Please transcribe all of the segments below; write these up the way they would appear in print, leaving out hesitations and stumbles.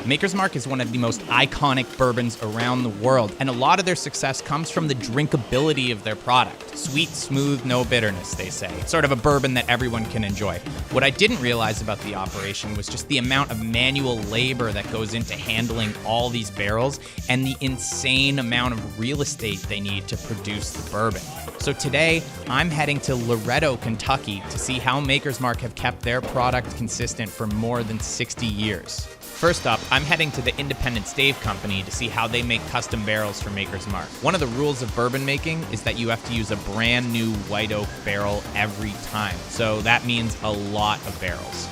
Maker's Mark is one of the most iconic bourbons around the world, and a lot of their success comes from the drinkability of their product. Sweet, smooth, no bitterness, they say. It's sort of a bourbon that everyone can enjoy. What I didn't realize about the operation was just the amount of manual labor that goes into handling all these barrels and the insane amount of real estate they need to produce the bourbon. So today, I'm heading to Loretto, Kentucky to see how Maker's Mark have kept their product consistent for more than 60 years. First up, I'm heading to the Independent Stave Company to see how they make custom barrels for Maker's Mark. One of the rules of bourbon making is that you have to use a brand new white oak barrel every time. So that means a lot of barrels.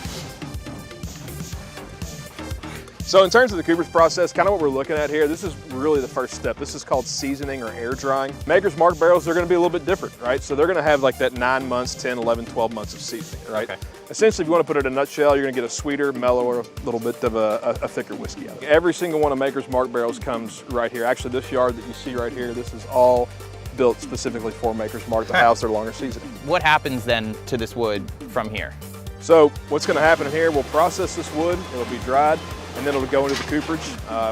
So in terms of the cooperage process, kind of what we're looking at here, this is really the first step. This is called seasoning or air drying. Maker's Mark barrels, they're gonna be a little bit different, right? So they're gonna have like that 9 months, 10, 11, 12 months of seasoning, right? Okay. Essentially, if you wanna put it in a nutshell, you're gonna get a sweeter, mellower, a little bit of a thicker whiskey out of it. Every single one of Maker's Mark barrels comes right here. Actually, this yard that you see right here, this is all built specifically for Maker's Mark to house their longer seasoning. What happens then to this wood from here? So what's gonna happen here, we'll process this wood, it'll be dried, and then it'll go into the cooperage.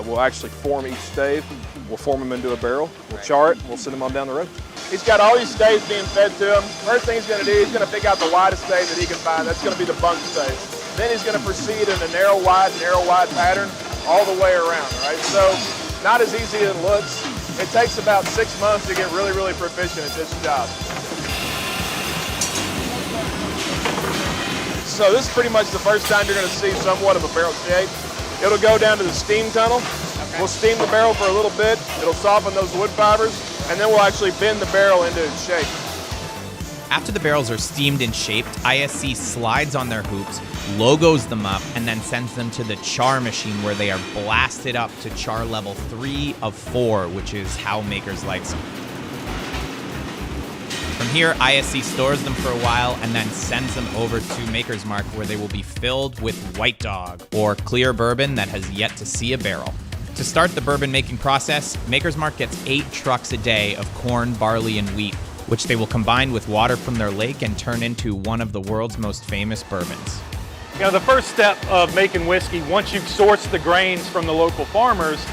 We'll actually form each stave. We'll form them into a barrel. We'll char it. We'll send them on down the road. He's got all these staves being fed to him. First thing he's going to do, he's going to pick out the widest stave that he can find. That's going to be the bunk stave. Then he's going to proceed in a narrow, wide pattern all the way around, right? So not as easy as it looks. It takes about 6 months to get really, really proficient at this job. So this is pretty much the first time you're going to see somewhat of a barrel shape. It'll go down to the steam tunnel. Okay. We'll steam the barrel for a little bit. It'll soften those wood fibers, and then we'll actually bend the barrel into its shape. After the barrels are steamed and shaped, ISC slides on their hoops, logos them up, and then sends them to the char machine where they are blasted up to char level 3 of 4, which is how Makers likes them. From here, ISC stores them for a while and then sends them over to Maker's Mark where they will be filled with White Dog, or clear bourbon that has yet to see a barrel. To start the bourbon making process, Maker's Mark gets 8 trucks a day of corn, barley, and wheat, which they will combine with water from their lake and turn into one of the world's most famous bourbons. You know, the first step of making whiskey, once you've sourced the grains from the local farmers,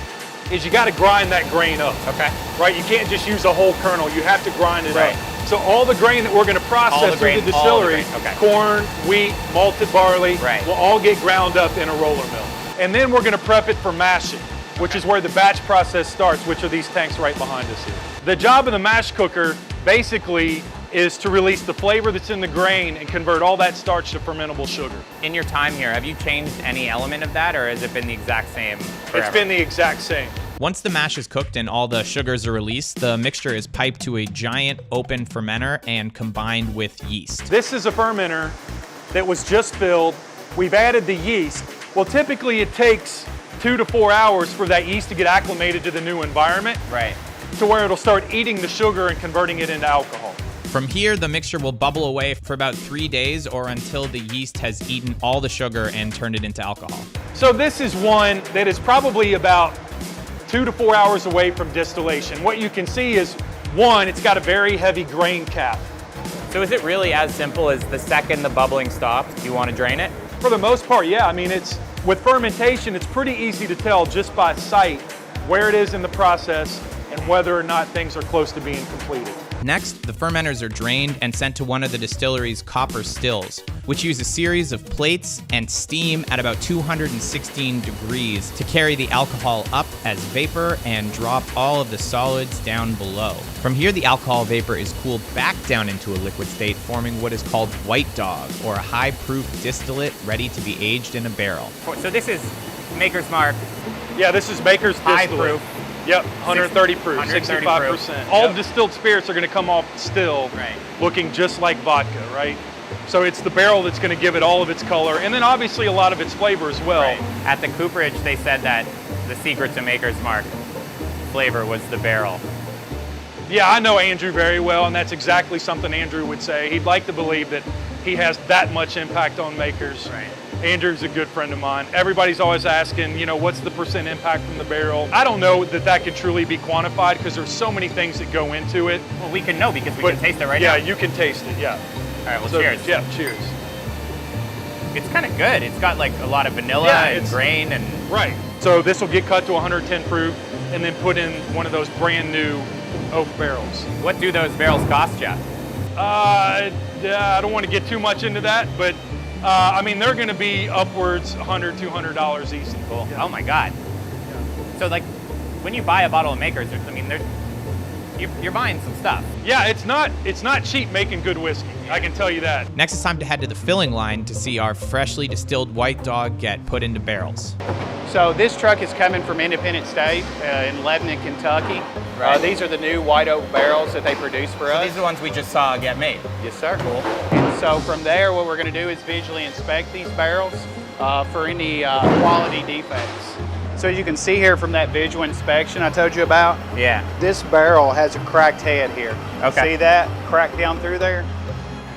is you got to grind that grain up. Okay. Right? You can't just use a whole kernel. You have to grind it up. So all the grain that we're going to process through the distillery, corn, wheat, malted barley, will all get ground up in a roller mill. And then we're going to prep it for mashing, which is where the batch process starts, which are these tanks right behind us here. The job of the mash cooker basically is to release the flavor that's in the grain and convert all that starch to fermentable sugar. In your time here, have you changed any element of that, or has it been the exact same forever? It's been the exact same. Once the mash is cooked and all the sugars are released, the mixture is piped to a giant open fermenter and combined with yeast. This is a fermenter that was just filled. We've added the yeast. Well, typically it takes 2 to 4 hours for that yeast to get acclimated to the new environment. To where it'll start eating the sugar and converting it into alcohol. From here, the mixture will bubble away for about 3 days or until the yeast has eaten all the sugar and turned it into alcohol. So this is one that is probably about 2 to 4 hours away from distillation. What you can see is, one, it's got a very heavy grain cap. So is it really as simple as the second the bubbling stops, you want to drain it? For the most part, yeah. I mean, with fermentation, it's pretty easy to tell just by sight where it is in the process and whether or not things are close to being completed. Next, the fermenters are drained and sent to one of the distillery's copper stills, which use a series of plates and steam at about 216 degrees to carry the alcohol up as vapor and drop all of the solids down below. From here, the alcohol vapor is cooled back down into a liquid state, forming what is called White Dog, or a high-proof distillate ready to be aged in a barrel. So this is Maker's Mark. Yeah, this is Maker's high distillate. proof. Yep, 130 proof, 65%. All distilled spirits are going to come off still looking just like vodka, right? So it's the barrel that's going to give it all of its color, and then obviously a lot of its flavor as well. At the cooperage, they said that the secret to Maker's Mark flavor was the barrel. Yeah, I know Andrew very well, and that's exactly something Andrew would say. He'd like to believe that he has that much impact on Makers. Andrew's a good friend of mine. Everybody's always asking, you know, what's the % impact from the barrel? I don't know that that could truly be quantified because there's so many things that go into it. Well, we can know because we can taste it right now. Yeah, you can taste it, yeah. All right, well, cheers. Yeah, cheers. It's kind of good. It's got like a lot of vanilla and grain and... Right. So this will get cut to 110 proof and then put in one of those brand new oak barrels. What do those barrels cost you? I don't want to get too much into that, but I mean, they're going to be upwards $100, $200 each. Cool. Yeah. Oh my God. So like, when you buy a bottle of Makers, I mean, you're buying some stuff. Yeah, it's not cheap making good whiskey. I can tell you that. Next, it's time to head to the filling line to see our freshly distilled White Dog get put into barrels. So this truck is coming from Independent State in Lebanon, Kentucky. Right. These are the new white oak barrels that they produce for us. These are the ones we just saw get made. Yes, sir. Cool. And so from there, what we're going to do is visually inspect these barrels for any quality defects. So you can see here from that visual inspection I told you about, Yeah. this barrel has a cracked head here. Okay. See that crack down through there?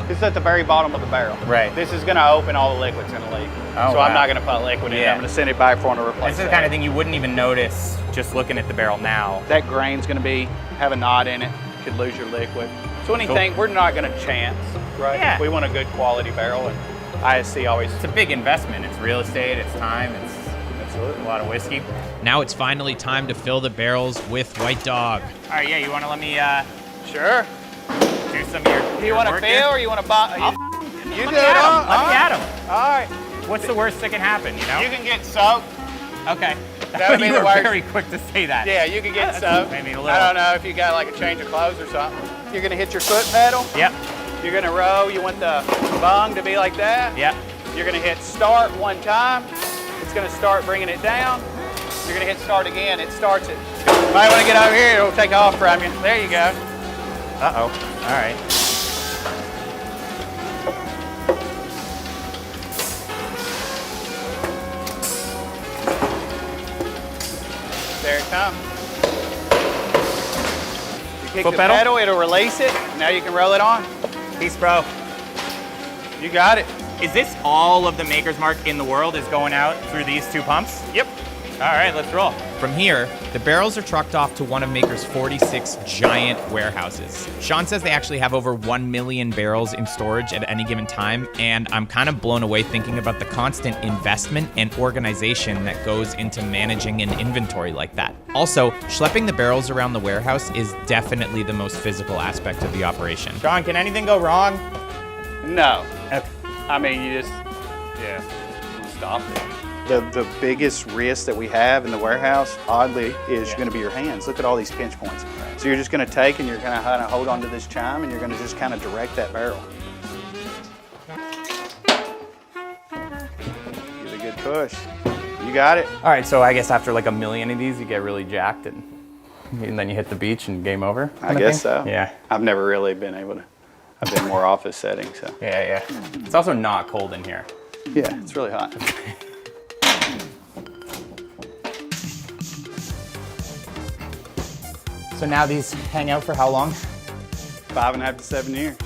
This is at the very bottom of the barrel. Right. This is going to open all the liquids in the leak. Oh, so wow. I'm not going to put liquid in it. Yeah. I'm going to send it back for them to replace This is the that. kind of thing you wouldn't even notice just looking at the barrel now. That grain's going to have a knot in it. Could lose your liquid. So anything, we're not going to chance, right? Yeah. We want a good quality barrel, and ISC always. It's a big investment. It's real estate, it's time, it's Absolutely. a lot of whiskey. Now it's finally time to fill the barrels with White Dog. All right, yeah, you want to let me Sure. do some of your Do you want to work fill here? or you want to buy? You Let do me it at 'em. all. Let me at 'em. All right. What's the worst that can happen, you know? You can get soaked. Okay. That would be You the were worst. very quick to say that. Yeah, you can get That's soaked. maybe a little. I don't know if you got like a change of clothes or something. You're going to hit your foot pedal. Yep. You're going to row. You want the bung to be like that. Yep. You're going to hit start one time. It's going to start bringing it down. You're going to hit start again. It starts it. You might want to get over here. It'll take off from you. There you go. Uh-oh. All right. There it comes. You kick Foot the pedal? pedal, it'll release it. Now you can roll it on. Peace, bro. You got it. Is this all of the Maker's Mark in the world is going out through these two pumps? Yep. All right, let's roll. From here, the barrels are trucked off to one of Maker's 46 giant warehouses. Sean says they actually have over 1 million barrels in storage at any given time, and I'm kind of blown away thinking about the constant investment and organization that goes into managing an inventory like that. Also, schlepping the barrels around the warehouse is definitely the most physical aspect of the operation. Sean, can anything go wrong? No. Okay. I mean, you just, stop it. The biggest risk that we have in the warehouse, oddly, is going to be your hands. Look at all these pinch points. So you're just going to take and you're going to kind of hold onto this chime and you're going to just kind of direct that barrel. Give it a good push. You got it. All right, so I guess after like 1 million of these, you get really jacked and then you hit the beach and game over? I guess so. Yeah. I've never really been able to. I've been more office setting, so. Yeah. It's also not cold in here. Yeah, it's really hot. So now these hang out for how long? 5.5 to 7 years.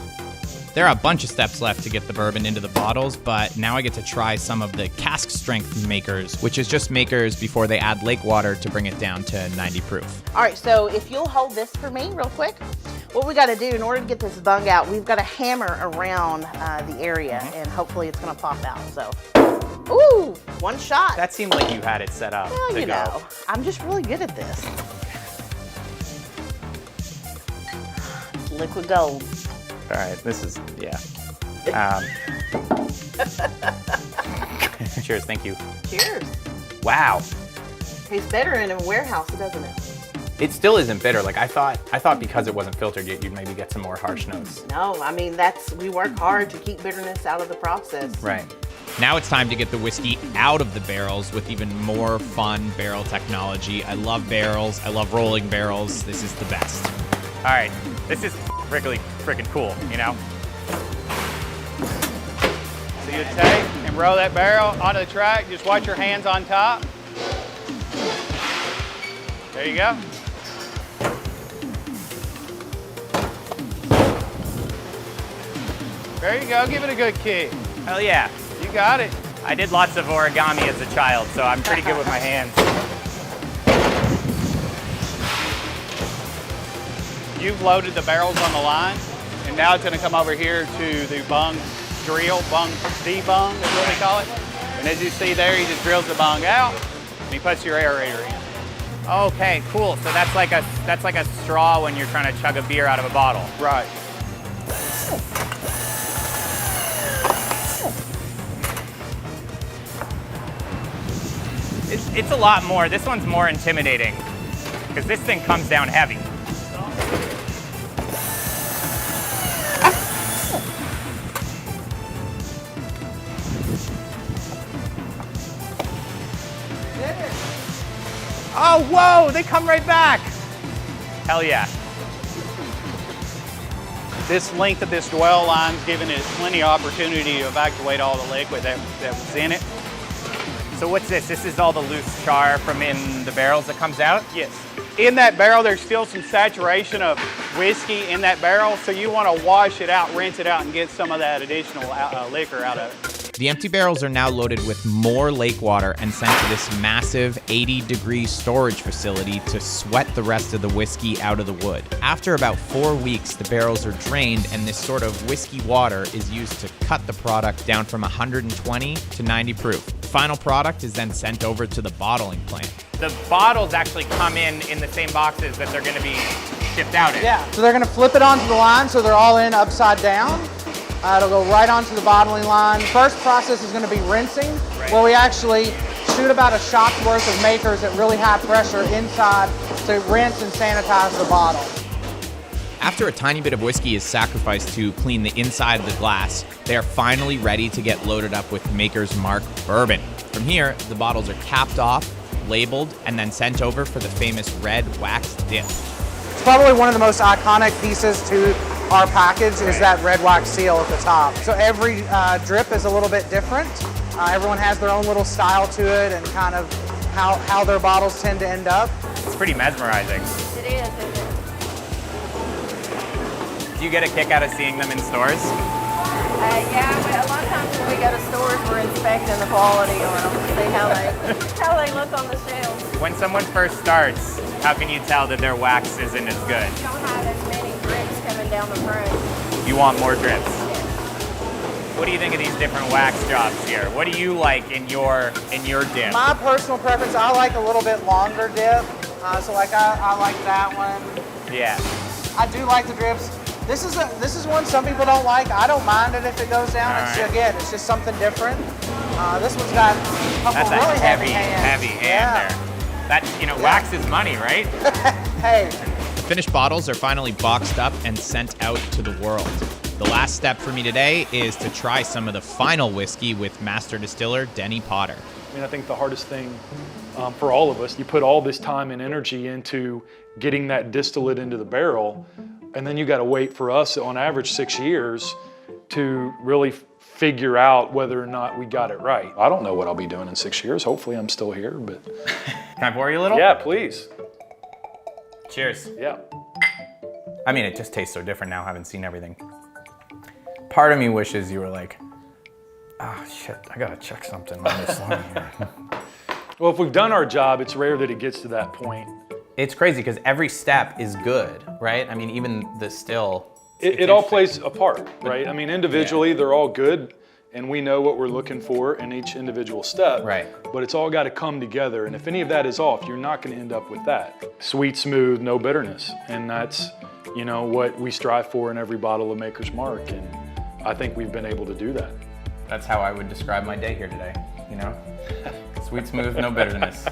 There are a bunch of steps left to get the bourbon into the bottles, but now I get to try some of the cask strength Makers, which is just Makers before they add lake water to bring it down to 90 proof. All right, so if you'll hold this for me real quick. What we got to do in order to get this bung out, we've got to hammer around the area, and hopefully it's going to pop out. So, ooh, one shot. That seemed like you had it set up well, to you go. know, I'm just really good at this. It's liquid gold. All right, this is, yeah. Cheers, thank you. Cheers. Wow. Tastes better in a warehouse, doesn't it? It still isn't bitter. Like I thought because it wasn't filtered, you'd maybe get some more harsh notes. No, I mean, we work hard to keep bitterness out of the process. Right. Now it's time to get the whiskey out of the barrels with even more fun barrel technology. I love barrels. I love rolling barrels. This is the best. All right, this is really freaking cool, you know? So you take and roll that barrel onto the track. Just watch your hands on top. There you go. There you go. Give it a good kick. Hell yeah. You got it. I did lots of origami as a child, so I'm pretty good with my hands. You've loaded the barrels on the line, and now it's going to come over here to the bung drill, bung, debung is what we call it. And as you see there, he just drills the bung out and he puts your aerator in. Okay, cool. So that's like a straw when you're trying to chug a beer out of a bottle. Right. It's a lot more. This one's more intimidating because this thing comes down heavy. Oh, whoa, they come right back. Hell yeah. This length of this dwell line's giving it plenty of opportunity to evacuate all the liquid that was in it. So what's this? This is all the loose char from in the barrels that comes out? Yes. In that barrel, there's still some saturation of whiskey in that barrel, so you want to wash it out, rinse it out, and get some of that additional liquor out of it. The empty barrels are now loaded with more lake water and sent to this massive 80-degree storage facility to sweat the rest of the whiskey out of the wood. After about 4 weeks, the barrels are drained, and this sort of whiskey water is used to cut the product down from 120 to 90 proof. The final product is then sent over to the bottling plant. The bottles actually come in the same boxes that they're going to be shipped out in. Yeah, so they're going to flip it onto the line so they're all in upside down. It'll go right onto the bottling line. First process is going to be rinsing, where we actually shoot about a shot's worth of makers at really high pressure inside to rinse and sanitize the bottle. After a tiny bit of whiskey is sacrificed to clean the inside of the glass, they are finally ready to get loaded up with Maker's Mark bourbon. From here, the bottles are capped off, labeled, and then sent over for the famous red wax dip. It's probably one of the most iconic pieces to our package is that red wax seal at the top. So every drip is a little bit different. Everyone has their own little style to it and kind of how their bottles tend to end up. It's pretty mesmerizing. It is, isn't it? Do you get a kick out of seeing them in stores? Yeah, but a lot of times when we go to stores, we're inspecting the quality on them to see how they look on the shelves. When someone first starts, how can you tell that their wax isn't as good? We don't have as many drips coming down the front. You want more drips? Yes. What do you think of these different wax jobs here? What do you like in your dip? My personal preference, I like a little bit longer dip. So like I like that one. Yeah. I do like the drips. This is one some people don't like. I don't mind it if it goes down. All It's, right. again, it's just something different. This one's got a couple That's a really heavy hands. hand Yeah. there. That, wax is money, right? Hey. The finished bottles are finally boxed up and sent out to the world. The last step for me today is to try some of the final whiskey with master distiller Denny Potter. I mean, I think the hardest thing for all of us, you put all this time and energy into getting that distillate into the barrel, and then you got to wait for us, on average, 6 years to really figure out whether or not we got it right. I don't know what I'll be doing in 6 years. Hopefully I'm still here, but. Can I pour you a little? Yeah, please. Cheers. Yeah. I mean, it just tastes so different now, having seen everything. Part of me wishes you were like, shit, I gotta check something on this line here. Well, if we've done our job, it's rare that it gets to that point. It's crazy because every step is good, right? I mean, even the still. It all plays a part, right? I mean, individually, they're all good, and we know what we're looking for in each individual step. Right. But it's all got to come together, and if any of that is off, you're not going to end up with that. Sweet, smooth, no bitterness, and that's, what we strive for in every bottle of Maker's Mark, and I think we've been able to do that. That's how I would describe my day here today, Sweet, smooth, no bitterness.